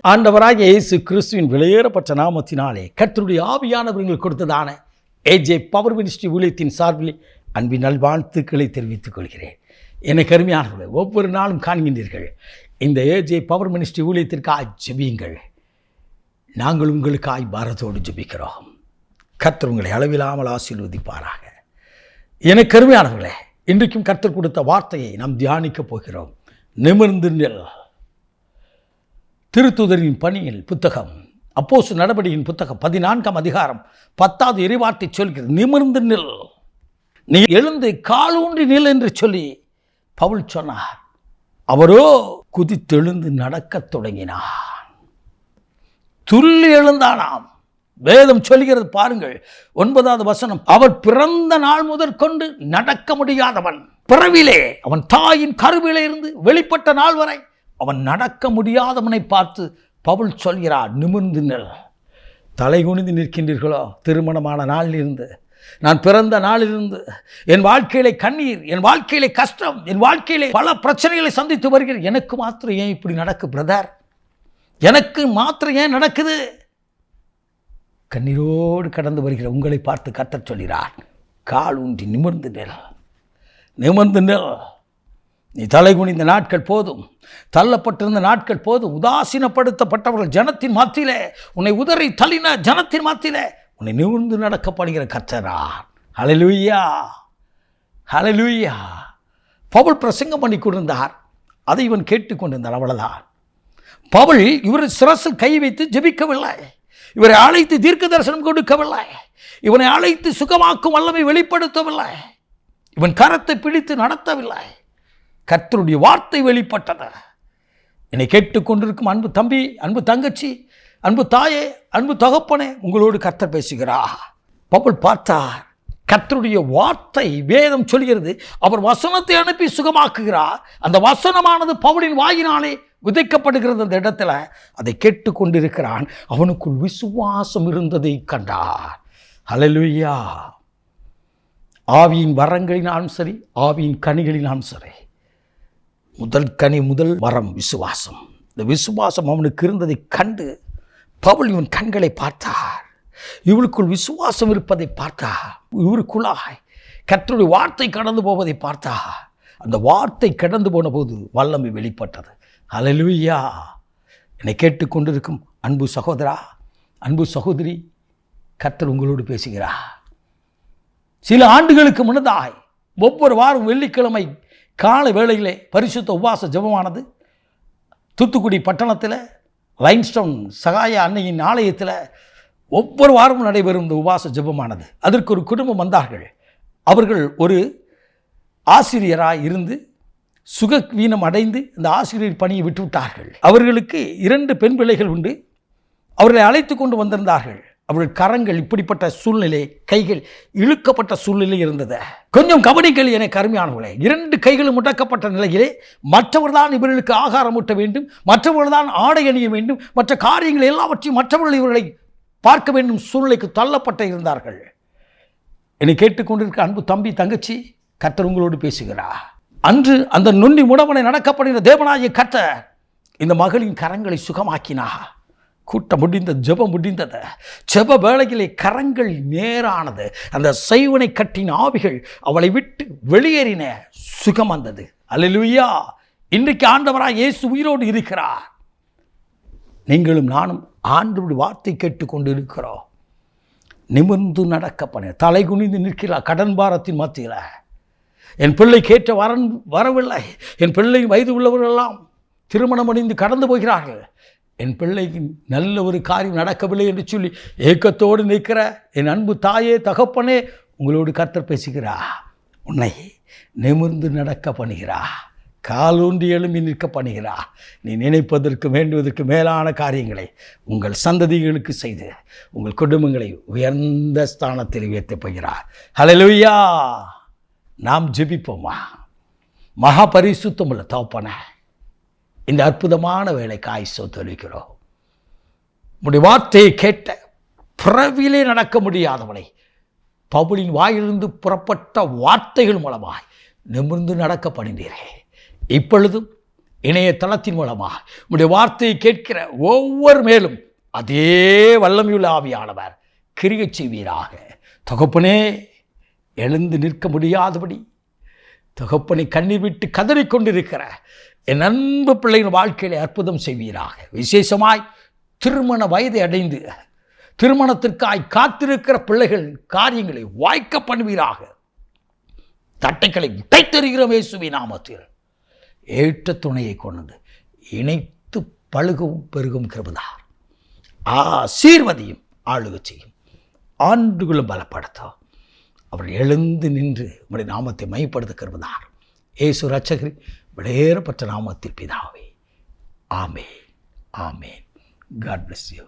ஆண்டவராகிய இயேசு கிறிஸ்துவின் விலையேறப்பட்ட நாமத்தினாலே கர்த்தருடைய ஆவியானவர்கள் கொடுத்ததான ஏஜே பவர் மினிஸ்ட்ரி ஊழியத்தின் சார்பில் அன்பின் நல்வாழ்த்துக்களை தெரிவித்துக் கொள்கிறேன். எனக்கு அருமையானவர்களே, ஒவ்வொரு நாளும் காண்கின்றீர்கள். இந்த ஏஜே பவர் மினிஸ்ட்ரி ஊழியத்திற்காக ஜெபியுங்கள். நாங்கள் உங்களுக்காய் பாரத்தோடு ஜெபிக்கிறோம். கர்த்தர் உங்களை அளவில்லாமல் ஆசீர்வதிப்பாராக. எனக்கு அருமையானவர்களே, இன்றைக்கும் கர்த்தர் கொடுத்த வார்த்தையை நாம் தியானிக்கப் போகிறோம். நிமிர்ந்து நில். திருத்துதரின் பணியில் புத்தகம், அப்போஸ்தலர் நடபடியின் புத்தகம் 14ஆம் அதிகாரம் 10வது இறைவார்த்தை சொல்கிறது, நிமிர்ந்து நில், நீ எழுந்து காலூன்றி நில் என்று சொல்லி பவுல் சொன்னார். அவரோ குதித்தெழுந்து நடக்கத் தொடங்கினார். துள்ளி எழுந்தானாம். வேதம் சொல்கிறது பாருங்கள், 9வது வசனம், அவர் பிறந்த நாள் முதற்கொண்டு நடக்க முடியாதவன், பிறவிலே அவன் தாயின் கருவிலே இருந்து வெளிப்பட்ட நாள் வரை அவன் நடக்க முடியாதவனை பார்த்து பவுல் சொல்கிறார், நிமிர்ந்து நில். தலை குனிந்து நிற்கின்றீர்களோ? திருமணமான நாளிலிருந்து, நான் பிறந்த நாளிலிருந்து என் வாழ்க்கையிலே கண்ணீர், என் வாழ்க்கையிலே கஷ்டம், என் வாழ்க்கையிலே பல பிரச்சனைகளை சந்தித்து வருகிறேன். எனக்கு மாத்திரம் ஏன் இப்படி நடக்கு பிரதர்? எனக்கு மாத்திரம் ஏன் நடக்குது? கண்ணீரோடு கடந்து வருகிற உங்களை பார்த்து கர்த்தர் சொல்கிறார், கால் ஊன்றி நிமிர்ந்து நில், நிமிர்ந்து நில். நீ தலை குனிந்த நாட்கள் போதும், தள்ளப்பட்டிருந்த நாட்கள் போதும். உதாசீனப்படுத்தப்பட்டவர்கள் ஜனத்தின் மத்தியிலே, உன்னை உதறி தள்ளின ஜனத்தின் மத்தியிலே உன்னை நிமிர்ந்து நடக்கப்படுகிற கர்த்தரார். ஹல்லேலூயா, ஹல்லேலூயா. பவுல் பிரசங்கம் பண்ணி கொண்டிருந்தார். அதை இவன் கேட்டுக்கொண்டிருந்தான். அவ்வளவுதான். பவுல் இவர் சிரசில் கை வைத்து ஜெபிக்கவில்லை. இவரை அழைத்து தீர்க்க தரிசனம் கொடுக்கவில்லை. இவனை அழைத்து சுகமாக்கும் வல்லமை வெளிப்படுத்தவில்லை. இவன் கரத்தை பிடித்து நடத்தவில்லை. கர்த்தருடைய வார்த்தை வெளிப்பட்டது. என்னை கேட்டுக்கொண்டிருக்கும் அன்பு தம்பி, அன்பு தங்கச்சி, அன்பு தாயே, அன்பு தகப்பனே, உங்களோடு கர்த்தர் பேசுகிறார். பவுல் பார்த்தார். கர்த்தருடைய வார்த்தை, வேதம் சொல்கிறது, அவர் வசனத்தை அனுப்பி சுகமாக்குகிறார். அந்த வசனமானது பவுலின் வாயினாலே விதைக்கப்படுகிறது. அந்த இடத்துல அதை கேட்டுக்கொண்டிருக்கிறான். அவனுக்குள் விசுவாசம் இருந்ததை கண்டார். ஹல்லேலூயா. ஆவியின் வரங்களினாலும் சரி, ஆவியின் கனிகளினாலும் சரி, முதல் கனி, முதல் வரம் விசுவாசம். இந்த விசுவாசம் அவனுக்கு இருந்ததை கண்டு பவுல் இவன் கண்களை பார்த்தார். இவளுக்குள் விசுவாசம் இருப்பதை பார்த்தார். இவருக்குள்ளாய் கர்த்தருடைய வார்த்தை கடந்து போவதை பார்த்தார். அந்த வார்த்தை கடந்து போன போது வல்லமை வெளிப்பட்டது. ஹல்லேலூயா. என்னை கேட்டுக்கொண்டிருக்கும் அன்பு சகோதரா, அன்பு சகோதரி, கர்த்தர் உங்களோடு பேசுகிறார். சில ஆண்டுகளுக்கு முன்னதாய் ஒவ்வொரு வாரம் வெள்ளிக்கிழமை காலை வேளையிலே பரிசுத்த உபவாச ஜெபமானது தூத்துக்குடி பட்டணத்தில் லைன்ஸ்டோன் சகாய அன்னையின் ஆலயத்தில் ஒவ்வொரு வாரமும் நடைபெறும் இந்த உபவாச ஜெபமானது. அதற்கு ஒரு குடும்பம் வந்தார்கள். அவர்கள் ஒரு ஆசிரியராக இருந்து சுகவீனம் அடைந்து இந்த ஆசிரியர் பணியை விட்டுவிட்டார்கள். அவர்களுக்கு 2 பெண் பிள்ளைகள் உண்டு. அவர்களை அழைத்து கொண்டு வந்திருந்தார்கள். அவர்கள் கரங்கள் இப்படிப்பட்ட சூழ்நிலை, கைகள் இழுக்கப்பட்ட சூழ்நிலை இருந்தது. கொஞ்சம் கவனிங்கள் எனக்கு அருமையானவர்களே. 2 கைகளும் முடக்கப்பட்ட நிலையிலே மற்றவர்கள் தான் இவர்களுக்கு ஆகாரம் ஊட்ட வேண்டும், மற்றவர்கள் தான் ஆடை அணிய வேண்டும், மற்ற காரியங்கள் எல்லாவற்றையும் மற்றவர்கள் இவர்களை பார்க்க வேண்டும் சூழ்நிலைக்கு தள்ளப்பட்ட இருந்தார்கள். என்னை கேட்டுக்கொண்டிருக்க அன்பு தம்பி, தங்கச்சி, கர்த்தர் உங்களோடு பேசுகிறார். அன்று அந்த நுண்ணி முடவனை நடக்கப்படுகிற தேவனாகிய கர்த்தர் இந்த மகளின் கரங்களை சுகமாக்கினார். கூட்டம் முடிந்த, ஜெபம் முடிந்தது. ஜெப வேளையிலே கரங்கள் நேரானது. அந்த செய்வனை கட்டின ஆவிகள் அவளை விட்டு வெளியேறின. சுகம் வந்தது. அல்லேலூயா. இன்றைக்கு ஆண்டவராக இயேசு உயிரோடு இருக்கிறார். நீங்களும் நானும் ஆண்டவருடைய வார்த்தை கேட்டுக்கொண்டு இருக்கிறோம். நிமிர்ந்து நடக்கப்பட, தலை குனிந்து நிற்கிறார். கடன் பாரத்தின் மத்தியில் என் பிள்ளை கேட்ட வரவில்லை. என் பிள்ளை வயது உள்ளவர்களெல்லாம் திருமணம் அடைந்து கடந்து போகிறார்கள். என் பிள்ளைக்கு நல்ல ஒரு காரியம் நடக்கவில்லை என்று சொல்லி ஏக்கத்தோடு நிற்கிற என் அன்பு தாயே, தகப்பனே, உங்களோடு கர்த்தர் பேசுகிறா. உன்னை நிமிர்ந்து நடக்க பண்ணுகிறா. காலூன்றி எழும்பி நிற்க பண்ணுகிறா. நீ நினைப்பதற்கு வேண்டுவதற்கு மேலான காரியங்களை உங்கள் சந்ததிகளுக்கு செய்து உங்கள் குடும்பங்களை உயர்ந்த ஸ்தானத்தில் உயர்த்தப் போகிறார். ஹல்லேலூயா. நாம் ஜெபிப்போமா? மகா பரிசுத்தமுள்ள தகப்பனே, இந்த அற்புதமான வேலைக்காய் சோதரிக்கிறோம். உம்முடைய வார்த்தையை கேட்ட பிறவிலே நடக்க முடியாதவனை பவுலின் வாயிலிருந்து புறப்பட்ட வார்த்தைகள் மூலமாய் நிமிர்ந்து நடக்க பண்ணினீரே. இப்பொழுதும் இணையதளத்தின் மூலமாக உம்முடைய வார்த்தையை கேட்கிற ஒவ்வொரு மேலும் அதே வல்லமையுள்ள ஆவியானவர் கிரியை செய்வீராக. தகப்பனே, எழுந்து நிற்க முடியாதபடி தகப்பனை கண்ணீர் விட்டு கதறிக்கொண்டிருக்கிற என் அன்பு பிள்ளையின் வாழ்க்கையிலே அற்புதம் செய்வீராக. விசேஷமாய் திருமண வயதை அடைந்து திருமணத்திற்காய் காத்திருக்கிற பிள்ளைகள் காரியங்களை வாய்க்க பண்ணுவீராக. தட்டைகளை உடைத்தெறிகிறோம் இயேசுவின் நாமத்தில். ஏற்ற துணையை கொண்டு இணைத்து பழுகவும் பெருகும் கிருபைதார். ஆசீர்வதியும் ஆளுகை செய்யும் ஆண்டுகளும் பலப்படுத்தும். அவர் எழுந்து நின்று உம்முடைய நாமத்தை மையப்படுத்த கிருபைதார். இயேசு இரட்சகர் விலையேறப்பட்ட நாமத்தில் பிதாவே, ஆமென், ஆமென். God bless you.